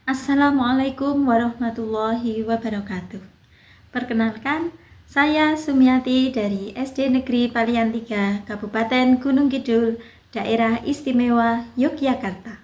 Assalamualaikum warahmatullahi wabarakatuh. Perkenalkan, saya Sumiati dari SD Negeri Palian 3, Kabupaten Gunung Kidul, Daerah Istimewa Yogyakarta.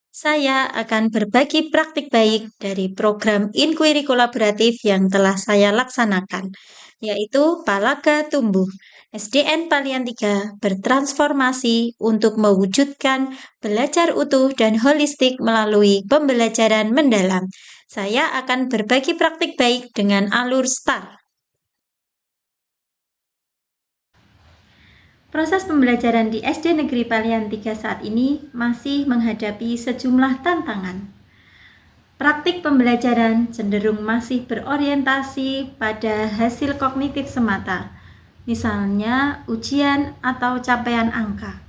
Saya akan berbagi praktik baik dari program inquiry kolaboratif yang telah saya laksanakan, yaitu Palaga Tumbuh. SDN Palian 3 bertransformasi untuk mewujudkan belajar utuh dan holistik melalui pembelajaran mendalam. Saya akan berbagi praktik baik dengan alur STAR. Proses pembelajaran di SD Negeri Palian 3 saat ini masih menghadapi sejumlah tantangan. Praktik pembelajaran cenderung masih berorientasi pada hasil kognitif semata, misalnya ujian atau capaian angka,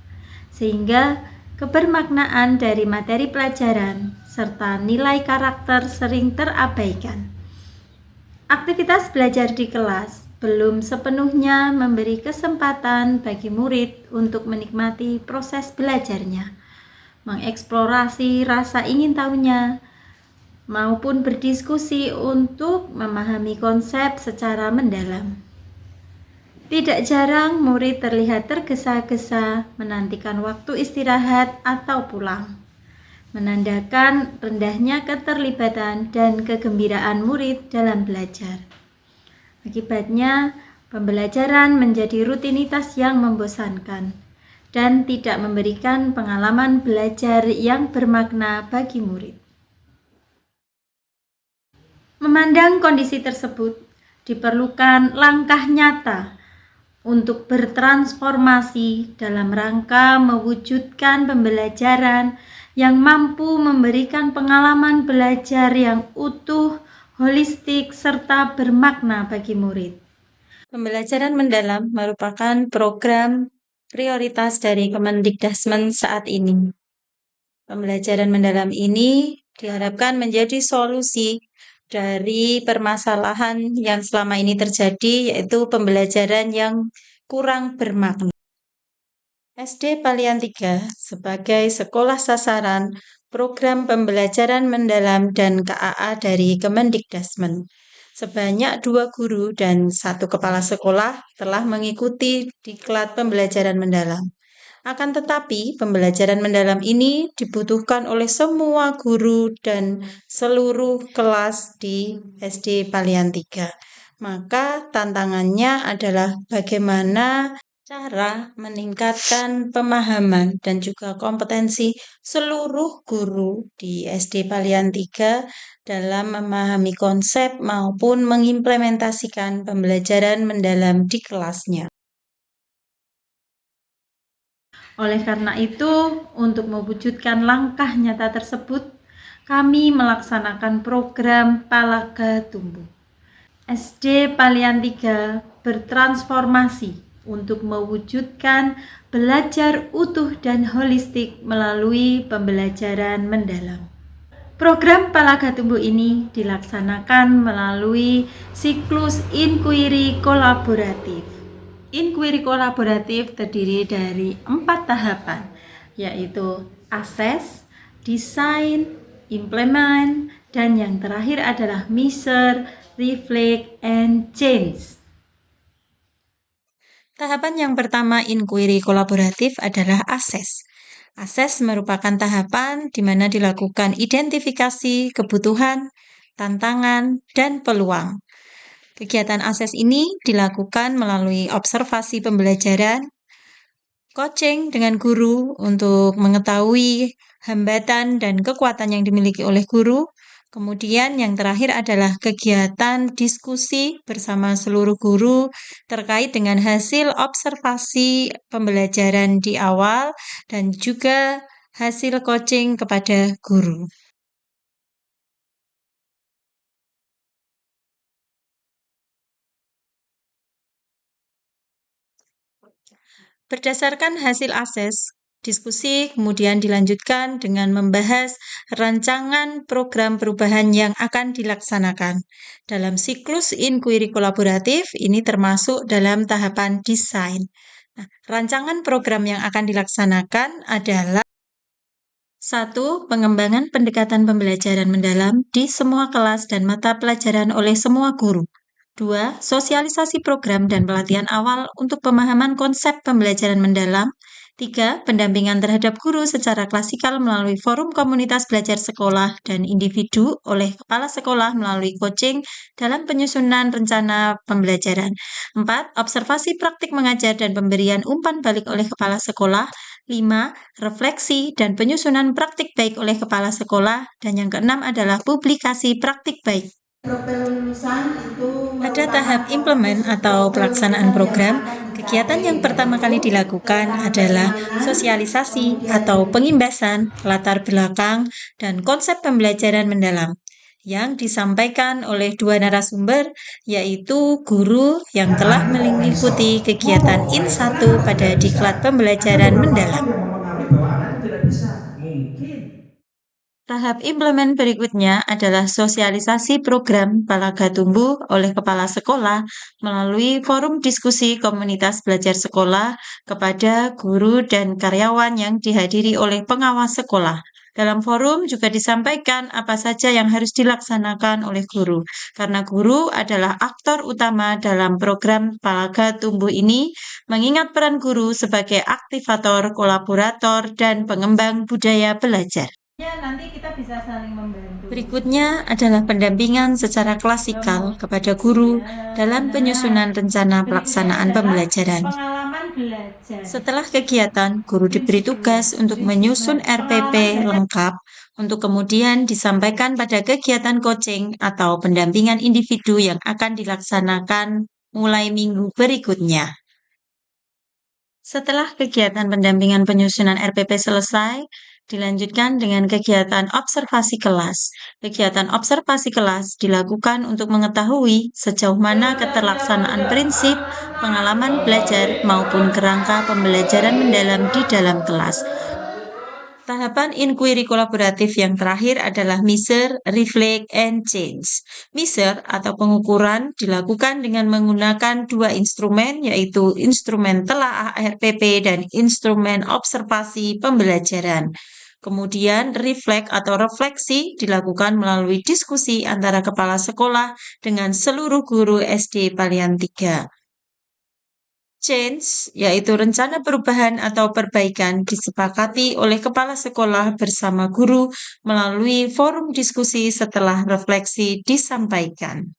sehingga kebermaknaan dari materi pelajaran serta nilai karakter sering terabaikan. Aktivitas belajar di kelas belum sepenuhnya memberi kesempatan bagi murid untuk menikmati proses belajarnya, mengeksplorasi rasa ingin tahunya, maupun berdiskusi untuk memahami konsep secara mendalam. Tidak jarang murid terlihat tergesa-gesa menantikan waktu istirahat atau pulang, menandakan rendahnya keterlibatan dan kegembiraan murid dalam belajar. Akibatnya, pembelajaran menjadi rutinitas yang membosankan dan tidak memberikan pengalaman belajar yang bermakna bagi murid. Memandang kondisi tersebut, diperlukan langkah nyata untuk bertransformasi dalam rangka mewujudkan pembelajaran yang mampu memberikan pengalaman belajar yang utuh, holistik, serta bermakna bagi murid. Pembelajaran mendalam merupakan program prioritas dari Kemendikdasmen saat ini. Pembelajaran mendalam ini diharapkan menjadi solusi dari permasalahan yang selama ini terjadi, yaitu pembelajaran yang kurang bermakna. SD Palian 3 sebagai sekolah sasaran program pembelajaran mendalam dan KAA dari Kemendikdasmen. Sebanyak 2 guru dan 1 kepala sekolah telah mengikuti diklat pembelajaran mendalam. Akan tetapi, pembelajaran mendalam ini dibutuhkan oleh semua guru dan seluruh kelas di SD Palian 3. Maka tantangannya adalah bagaimana cara meningkatkan pemahaman dan juga kompetensi seluruh guru di SD Palian 3 dalam memahami konsep maupun mengimplementasikan pembelajaran mendalam di kelasnya. Oleh karena itu, untuk mewujudkan langkah nyata tersebut, kami melaksanakan program Palaga Tumbuh. SD Palian 3 bertransformasi untuk mewujudkan belajar utuh dan holistik melalui pembelajaran mendalam. Program Palaga Tumbuh ini dilaksanakan melalui siklus inquiry kolaboratif. Inquiry kolaboratif terdiri dari 4 tahapan, yaitu assess, design, implement, dan yang terakhir adalah measure, reflect, and change. Tahapan yang pertama inquiry kolaboratif adalah assess. Assess merupakan tahapan di mana dilakukan identifikasi kebutuhan, tantangan, dan peluang. Kegiatan assess ini dilakukan melalui observasi pembelajaran, coaching dengan guru untuk mengetahui hambatan dan kekuatan yang dimiliki oleh guru. Kemudian yang terakhir adalah kegiatan diskusi bersama seluruh guru terkait dengan hasil observasi pembelajaran di awal dan juga hasil coaching kepada guru. Berdasarkan hasil assess, diskusi kemudian dilanjutkan dengan membahas rancangan program perubahan yang akan dilaksanakan. Dalam siklus inquiry kolaboratif, ini termasuk dalam tahapan desain. Nah, rancangan program yang akan dilaksanakan adalah 1. Pengembangan pendekatan pembelajaran mendalam di semua kelas dan mata pelajaran oleh semua guru. 2. Sosialisasi program dan pelatihan awal untuk pemahaman konsep pembelajaran mendalam. 3. Pendampingan terhadap guru secara klasikal melalui forum komunitas belajar sekolah dan individu oleh kepala sekolah melalui coaching dalam penyusunan rencana pembelajaran. 4. Observasi praktik mengajar dan pemberian umpan balik oleh kepala sekolah. 5. Refleksi dan penyusunan praktik baik oleh kepala sekolah. Dan yang keenam adalah publikasi praktik baik. Pada tahap implement atau pelaksanaan program, kegiatan yang pertama kali dilakukan adalah sosialisasi atau pengimbasan, latar belakang, dan konsep pembelajaran mendalam yang disampaikan oleh dua narasumber, yaitu guru yang telah mengikuti kegiatan IN1 pada diklat pembelajaran mendalam. Tahap implement berikutnya adalah sosialisasi program Palaga Tumbuh oleh kepala sekolah melalui forum diskusi komunitas belajar sekolah kepada guru dan karyawan yang dihadiri oleh pengawas sekolah. Dalam forum juga disampaikan apa saja yang harus dilaksanakan oleh guru, karena guru adalah aktor utama dalam program Palaga Tumbuh ini, mengingat peran guru sebagai aktivator, kolaborator, dan pengembang budaya belajar. Nanti kita bisa saling membantu. Berikutnya adalah pendampingan secara klasikal kepada guru dalam penyusunan rencana pelaksanaan pembelajaran. Pengalaman belajar. Setelah kegiatan, guru diberi tugas untuk menyusun RPP lengkap untuk kemudian disampaikan pada kegiatan coaching atau pendampingan individu yang akan dilaksanakan mulai minggu berikutnya. Setelah kegiatan pendampingan penyusunan RPP selesai, dilanjutkan dengan kegiatan observasi kelas. Kegiatan observasi kelas dilakukan untuk mengetahui sejauh mana keterlaksanaan prinsip, pengalaman belajar, maupun kerangka pembelajaran mendalam di dalam kelas. Tahapan inquiry kolaboratif yang terakhir adalah measure, reflect, and change. Measure atau pengukuran dilakukan dengan menggunakan dua instrumen, yaitu instrumen telaah RPP dan instrumen observasi pembelajaran. Kemudian reflect atau refleksi dilakukan melalui diskusi antara kepala sekolah dengan seluruh guru SD Palian 3. Change, yaitu rencana perubahan atau perbaikan disepakati oleh kepala sekolah bersama guru melalui forum diskusi setelah refleksi disampaikan.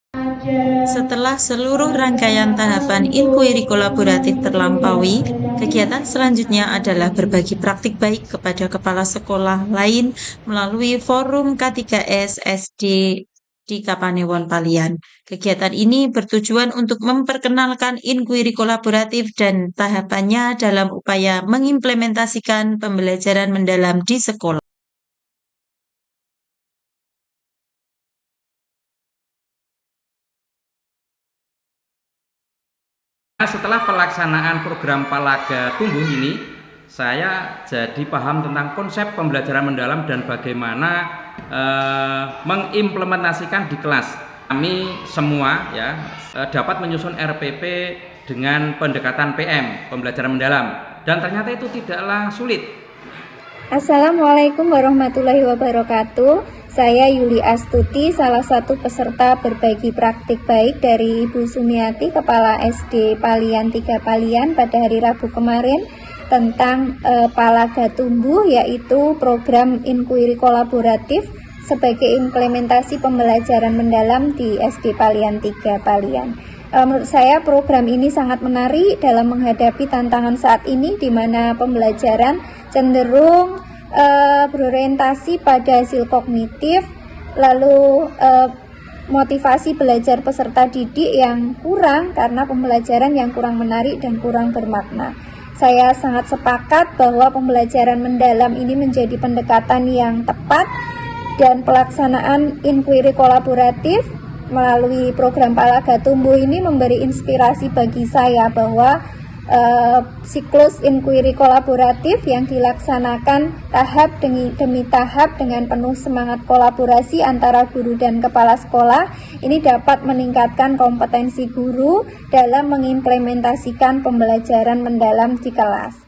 Setelah seluruh rangkaian tahapan inquiry kolaboratif terlampaui, kegiatan selanjutnya adalah berbagi praktik baik kepada kepala sekolah lain melalui forum K3S SD di Kapanewon Palian. Kegiatan ini bertujuan untuk memperkenalkan inquiry kolaboratif dan tahapannya dalam upaya mengimplementasikan pembelajaran mendalam di sekolah. Setelah pelaksanaan program Palaga Tumbuh ini, saya jadi paham tentang konsep pembelajaran mendalam dan bagaimana mengimplementasikan di kelas. Kami semua dapat menyusun RPP dengan pendekatan PM, pembelajaran mendalam, dan ternyata itu tidaklah sulit. Assalamualaikum warahmatullahi wabarakatuh. Saya Yuli Astuti, salah satu peserta berbagi praktik baik dari Ibu Sumiati, Kepala SD Palian 3 Palian pada hari Rabu kemarin tentang Palaga Tumbuh, yaitu program inquiry kolaboratif sebagai implementasi pembelajaran mendalam di SD Palian 3 Palian. Menurut saya program ini sangat menarik dalam menghadapi tantangan saat ini di mana pembelajaran cenderung berorientasi pada hasil kognitif, lalu motivasi belajar peserta didik yang kurang karena pembelajaran yang kurang menarik dan kurang bermakna. Saya sangat sepakat bahwa pembelajaran mendalam ini menjadi pendekatan yang tepat dan pelaksanaan inquiry kolaboratif melalui program Palaga Tumbuh ini memberi inspirasi bagi saya bahwa siklus inquiry kolaboratif yang dilaksanakan tahap demi tahap dengan penuh semangat kolaborasi antara guru dan kepala sekolah ini dapat meningkatkan kompetensi guru dalam mengimplementasikan pembelajaran mendalam di kelas.